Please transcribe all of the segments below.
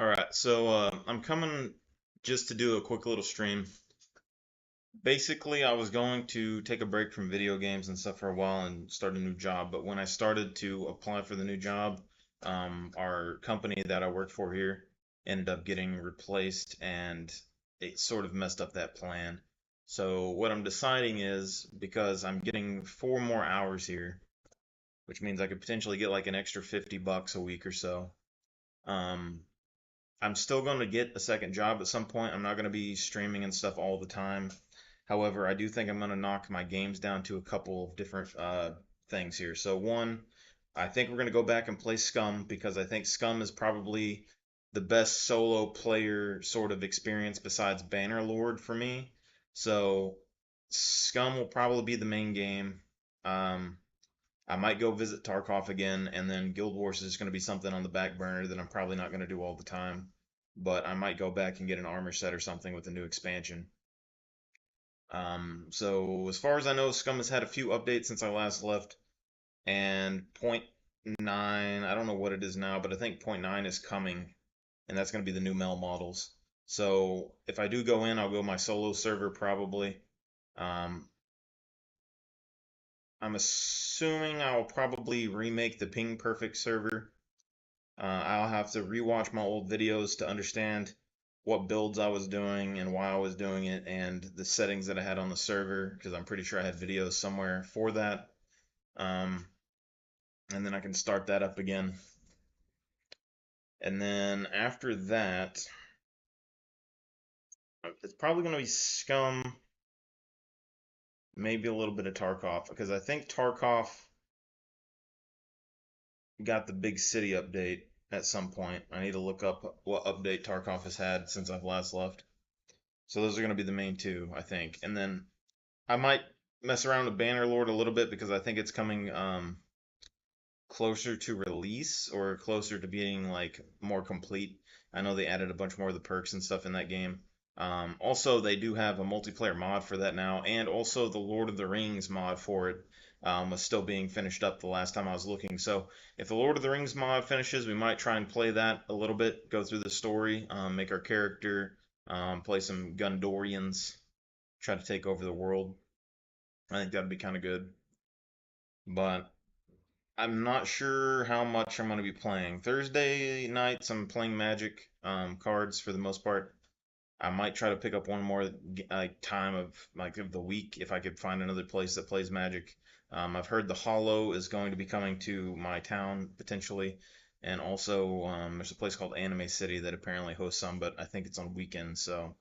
All right, so I'm coming just to do a quick little stream. Basically, I was going to take a break from video games and stuff for a while and start a new job, but when I started to apply for the new job, our company that I worked for here ended up getting replaced, and it sort of messed up that plan. So what I'm deciding is because I'm getting 4 more hours here, which means I could potentially get like an extra $50 a week or so. Um, I'm still going to get a second job at some point. I'm not going to be streaming and stuff all the time. However, I do think I'm going to knock my games down to a couple of different things here. So, one, I think we're going to go back and play Scum because I think Scum is probably the best solo player sort of experience besides Bannerlord for me. So, Scum will probably be the main game. Um, I might go visit Tarkov again, and then Guild Wars is going to be something on the back burner that I'm probably not going to do all the time. But I might go back and get an armor set or something with the new expansion. So as far as I know, Scum has had a few updates since I last left, and point 0.9, I don't know what it is now, but I think point 0.9 is coming, and that's going to be the new Mel models. So if I do go in, I'll go my solo server probably. Um, I'm assuming I'll probably remake the Ping Perfect server. I'll have to rewatch my old videos to understand what builds I was doing and why I was doing it and the settings that I had on the server because I'm pretty sure I had videos somewhere for that. Um, and then I can start that up again. And then after that, it's probably going to be Scum, maybe a little bit of Tarkov because I think Tarkov got the big city update at some point. I need to look up what update Tarkov has had since I've last left. So those are going to be the main two, I think. And then I might mess around with Bannerlord a little bit because I think it's coming closer to release or closer to being like more complete. I know they added a bunch more of the perks and stuff in that game. Also, they do have a multiplayer mod for that now, and also the Lord of the Rings mod for it was still being finished up the last time I was looking. So if the Lord of the Rings mod finishes, we might try and play that a little bit, go through the story, make our character, play some Gundorians, try to take over the world. I think that'd be kind of good. But I'm not sure how much I'm going to be playing. Thursday nights, I'm playing Magic cards for the most part. I might try to pick up one more like time of the week if I could find another place that plays Magic. I've heard the Hollow is going to be coming to my town potentially, and also there's a place called Anime City that apparently hosts some, but I think it's on weekends, so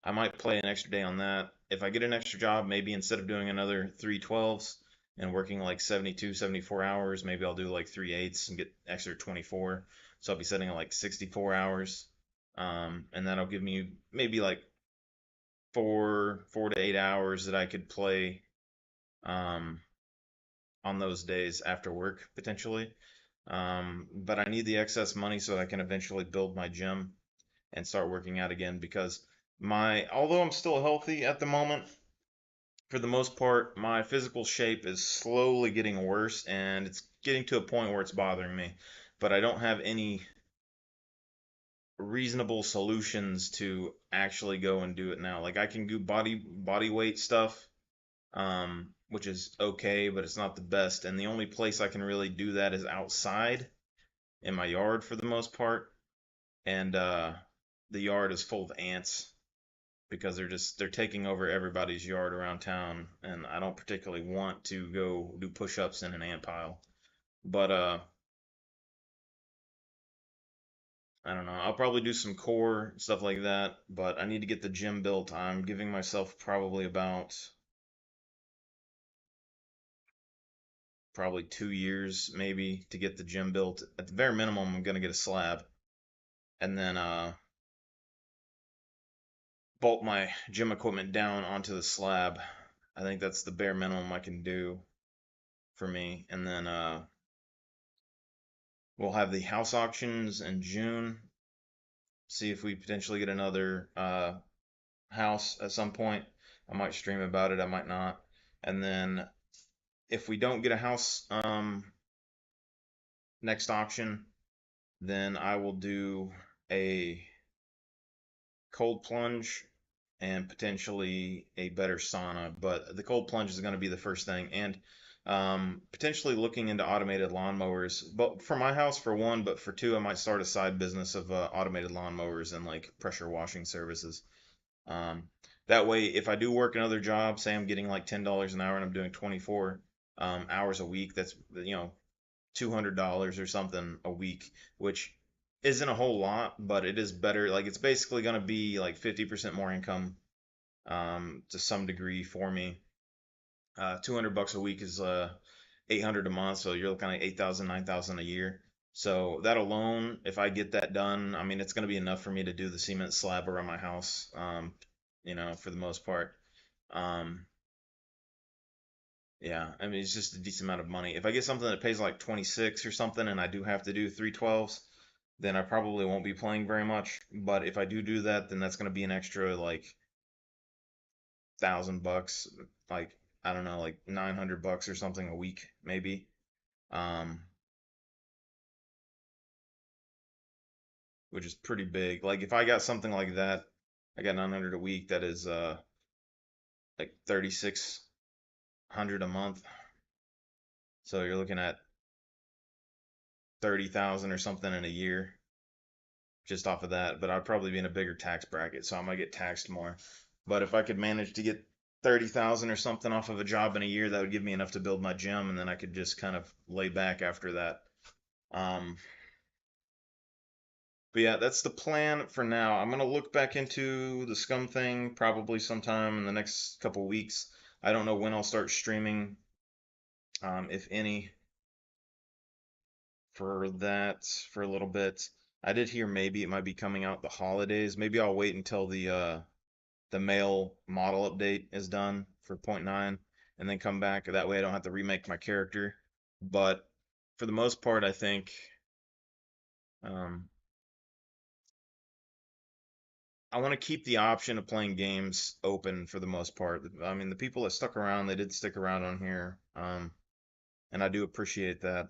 I might play an extra day on that. If I get an extra job, maybe instead of doing another 3 12s and working like 72, 74 hours, maybe I'll do like 3 8s and get extra 24. So I'll be setting at like 64 hours. And that'll give me maybe like 4 to 8 hours that I could play um, on those days after work potentially. But I need the excess money so that I can eventually build my gym and start working out again because although I'm still healthy at the moment, for the most part, my physical shape is slowly getting worse and it's getting to a point where it's bothering me. But I don't have any reasonable solutions to actually go and do it now. Like I can do body weight stuff, which is okay, but it's not the best. And the only place I can really do that is outside in my yard for the most part. And the yard is full of ants because they're taking over everybody's yard around town, and I don't particularly want to go do push-ups in an ant pile. But I don't know. I'll probably do some core stuff like that, but I need to get the gym built. I'm giving myself probably 2 years maybe to get the gym built. At the bare minimum, I'm gonna get a slab and then bolt my gym equipment down onto the slab. I think that's the bare minimum I can do for me. And then we'll have the house auctions in June. See if we potentially get another house at some point. I might stream about it, I might not. And then if we don't get a house next auction, then I will do a cold plunge and potentially a better sauna. But the cold plunge is going to be the first thing, and potentially looking into automated lawnmowers. But for my house, for one, but for two, I might start a side business of automated lawnmowers and like pressure washing services. Um, that way, if I do work another job, say I'm getting like $10 an hour and I'm doing 24 hours a week, that's $200 or something a week, which isn't a whole lot, but it is better. Like it's basically going to be like 50% more income to some degree for me. 200 bucks a week is 800 a month, so you're looking at 8,000, 9,000 a year. So that alone, if I get that done, I mean, it's going to be enough for me to do the cement slab around my house, for the most part. Um, yeah, I mean, it's just a decent amount of money. If I get something that pays like 26 or something and I do have to do 312s, then I probably won't be playing very much. But if I do that, then that's going to be an extra like 1,000 bucks, like I don't know, like 900 bucks or something a week, maybe. Um, which is pretty big. Like if I got something like that, I got 900 a week. That is like 3,600 a month. So you're looking at 30,000 or something in a year just off of that. But I'd probably be in a bigger tax bracket, so I might get taxed more. But if I could manage to get 30,000 or something off of a job in a year, that would give me enough to build my gym, and then I could just kind of lay back after that. Um, but yeah, that's the plan for now. I'm gonna look back into the Scum thing probably sometime in the next couple weeks. I don't know when I'll start streaming, if any, for that for a little bit. I did hear maybe it might be coming out the holidays. Maybe I'll wait until the male model update is done for point 0.9 and then come back. That way I don't have to remake my character. But for the most part, I think um, I want to keep the option of playing games open for the most part. I mean, the people that stuck around, they did stick around on here, and I do appreciate that.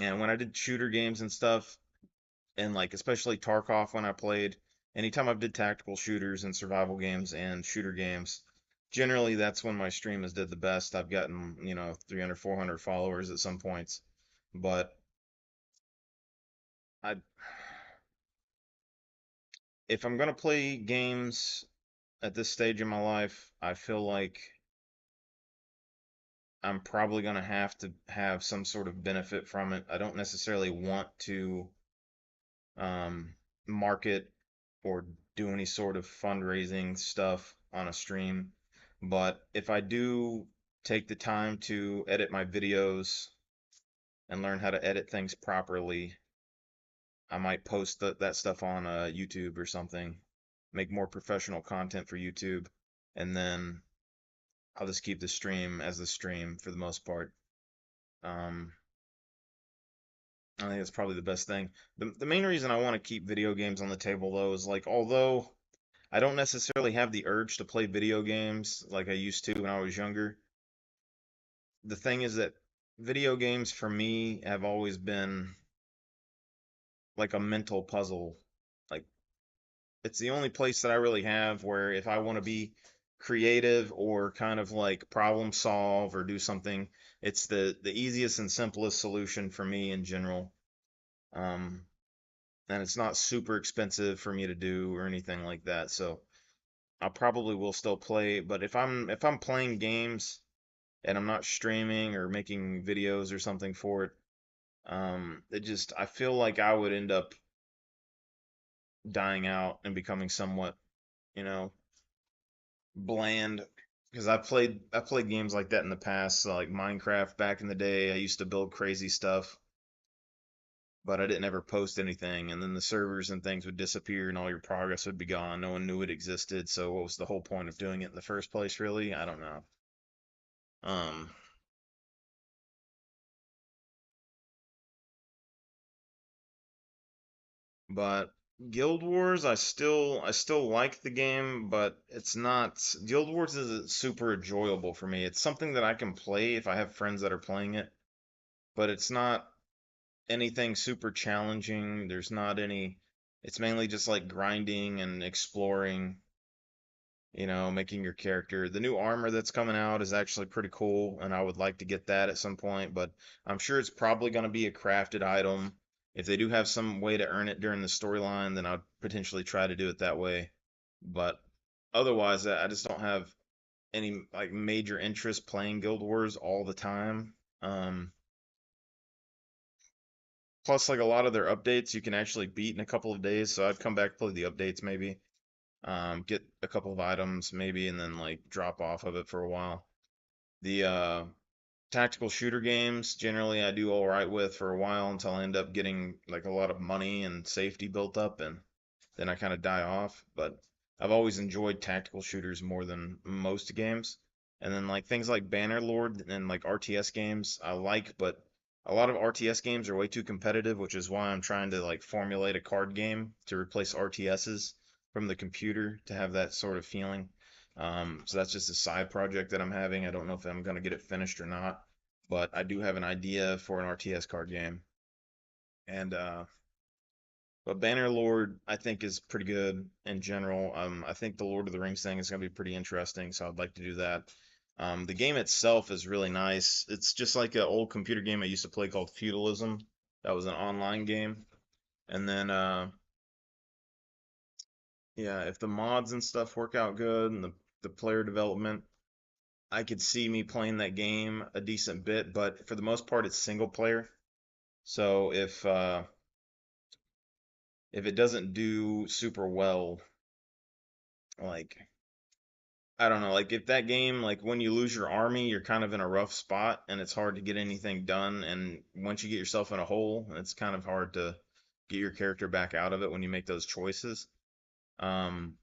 And when I did shooter games and stuff, and like especially Tarkov when I played, anytime I've did tactical shooters and survival games and shooter games, generally that's when my stream has did the best. I've gotten, 300, 400 followers at some points. But I if I'm gonna play games at this stage in my life, I feel like I'm probably gonna have to have some sort of benefit from it. I don't necessarily want to um, market or do any sort of fundraising stuff on a stream. But if I do take the time to edit my videos and learn how to edit things properly, I might post that stuff on YouTube or something, make more professional content for YouTube, and then I'll just keep the stream as the stream for the most part. Um, I think that's probably the best thing. The main reason I want to keep video games on the table though is like although I don't necessarily have the urge to play video games like I used to when I was younger. The thing is that video games for me have always been like a mental puzzle. Like it's the only place that I really have where if I want to be creative or kind of like problem solve or do something, it's the easiest and simplest solution for me in general. Um, and it's not super expensive for me to do or anything like that. So I probably will still play, but if I'm playing games and I'm not streaming or making videos or something for it, it just I feel like I would end up dying out and becoming somewhat, you know, bland because I played games like that in the past, so like Minecraft back in the day. I used to build crazy stuff, but I didn't ever post anything, and then the servers and things would disappear and all your progress would be gone. No one knew it existed, so what was the whole point of doing it in the first place, really? I don't know. Um, but Guild Wars, I still like the game, but it's not Guild Wars isn't super enjoyable for me. It's something that I can play if I have friends that are playing it, but it's not anything super challenging. There's not any. It's mainly just like grinding and exploring, making your character. The new armor that's coming out is actually pretty cool, and I would like to get that at some point, but I'm sure it's probably going to be a crafted item. If they do have some way to earn it during the storyline, then I'd potentially try to do it that way. But otherwise, I just don't have any like major interest playing Guild Wars all the time. Um, Plus, like a lot of their updates, you can actually beat in a couple of days. So I'd come back play the updates maybe, get a couple of items maybe, and then like drop off of it for a while. The tactical shooter games generally I do all right with for a while until I end up getting like a lot of money and safety built up, and then I kind of die off. But I've always enjoyed tactical shooters more than most games. And then like things like Bannerlord and like RTS games I like, but a lot of RTS games are way too competitive, which is why I'm trying to like formulate a card game to replace RTSs from the computer to have that sort of feeling. So that's just a side project that I'm having. I don't know if I'm going to get it finished or not, but I do have an idea for an RTS card game. And but Bannerlord, I think, is pretty good in general. I think the Lord of the Rings thing is going to be pretty interesting, so I'd like to do that. The game itself is really nice. It's just like an old computer game I used to play called Feudalism. That was an online game. And then, yeah, if the mods and stuff work out good and the player development, I could see me playing that game a decent bit, but for the most part, it's single player. So if it doesn't do super well, like I don't know, like if that game, like when you lose your army, you're kind of in a rough spot and it's hard to get anything done. And once you get yourself in a hole, it's kind of hard to get your character back out of it when you make those choices. Um,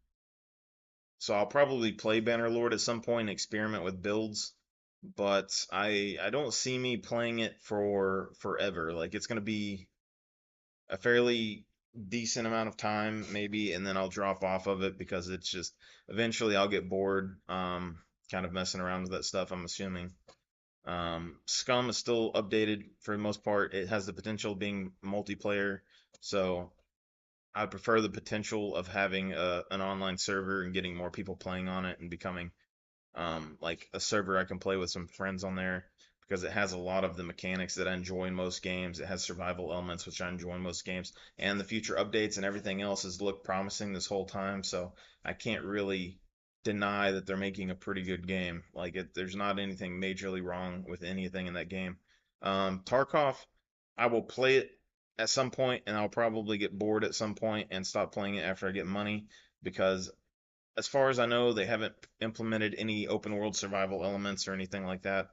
so I'll probably play Bannerlord at some point and experiment with builds, but I don't see me playing it for forever. Like it's gonna be a fairly decent amount of time maybe, and then I'll drop off of it because it's just eventually I'll get bored kind of messing around with that stuff, I'm assuming. Scum is still updated for the most part. It has the potential of being multiplayer, so I prefer the potential of having an online server and getting more people playing on it and becoming like a server I can play with some friends on there, because it has a lot of the mechanics that I enjoy in most games. It has survival elements, which I enjoy in most games, and the future updates and everything else has looked promising this whole time. So I can't really deny that they're making a pretty good game. Like there's not anything majorly wrong with anything in that game. Tarkov, I will play it at some point, and I'll probably get bored at some point and stop playing it after I get money, because as far as I know, they haven't implemented any open world survival elements or anything like that.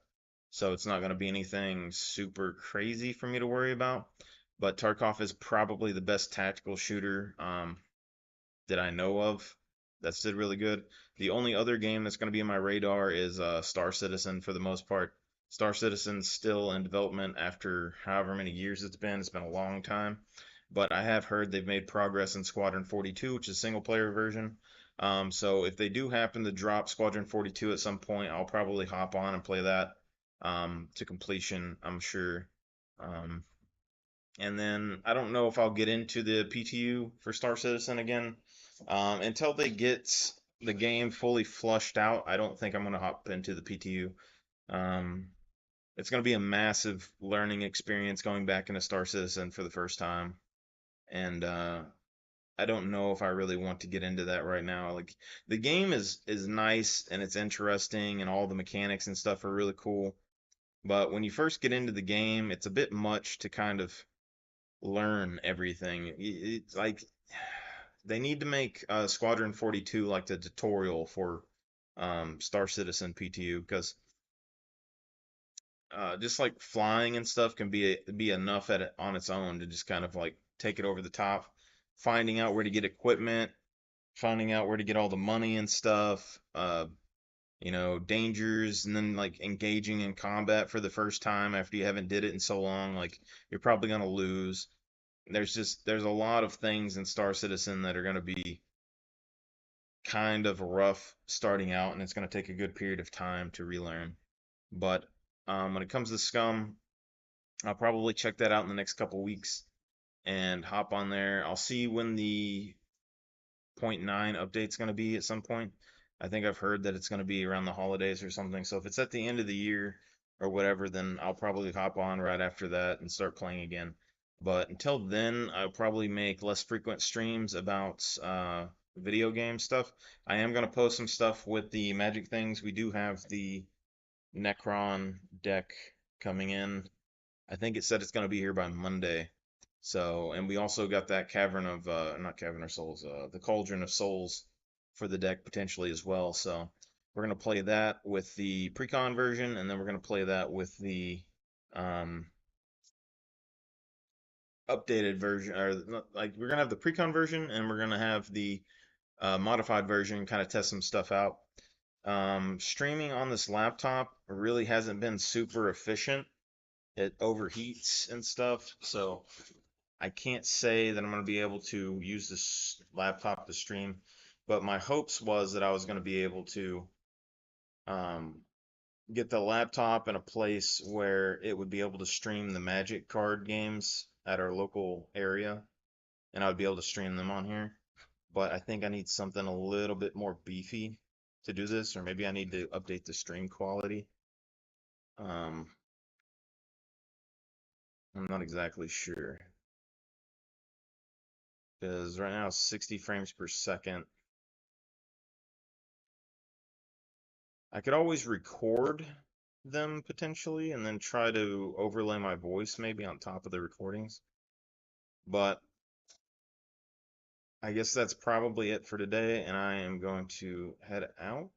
So it's not going to be anything super crazy for me to worry about. But Tarkov is probably the best tactical shooter that I know of that's did really good. The only other game that's going to be on my radar is Star Citizen for the most part. Star Citizen's still in development after however many years it's been. It's been a long time. But I have heard they've made progress in Squadron 42, which is a single player version. So if they do happen to drop Squadron 42 at some point, I'll probably hop on and play that to completion, I'm sure. Um, and then I don't know if I'll get into the PTU for Star Citizen again. Until they get the game fully flushed out, I don't think I'm going to hop into the PTU. Um, it's going to be a massive learning experience going back into Star Citizen for the first time. And I don't know if I really want to get into that right now. Like the game is nice and it's interesting and all the mechanics and stuff are really cool. But when you first get into the game, it's a bit much to kind of learn everything. It's like they need to make Squadron 42 like the tutorial for Star Citizen PTU, because just like flying and stuff can be enough at it on its own to just kind of like take it over the top. Finding out where to get equipment, finding out where to get all the money and stuff, dangers, and then like engaging in combat for the first time after you haven't did it in so long, like you're probably gonna lose. There's a lot of things in Star Citizen that are gonna be kind of rough starting out, and it's gonna take a good period of time to relearn. But when it comes to Scum, I'll probably check that out in the next couple weeks and hop on there. I'll see when the point 0.9 update's going to be at some point. I think I've heard that it's going to be around the holidays or something. So if it's at the end of the year or whatever, then I'll probably hop on right after that and start playing again. But until then, I'll probably make less frequent streams about video game stuff. I am going to post some stuff with the Magic things. We do have the Necron deck coming in. I think it said it's going to be here by Monday. So, and we also got that Cavern of, not Cavern of Souls, the Cauldron of Souls for the deck potentially as well. So, we're going to play that with the Precon version, and then we're going to play that with the um, updated version, or like we're going to have the Precon version, and we're going to have the modified version, kind of test some stuff out. Streaming on this laptop really hasn't been super efficient. It overheats and stuff, so I can't say that I'm going to be able to use this laptop to stream, but my hopes was that I was going to be able to um, get the laptop in a place where it would be able to stream the Magic card games at our local area, and I would be able to stream them on here. But I think I need something a little bit more beefy to do this, or maybe I need to update the stream quality. Um, I'm not exactly sure because right now it's 60 frames per second. I could always record them potentially and then try to overlay my voice maybe on top of the recordings. But I guess that's probably it for today, and I am going to head out.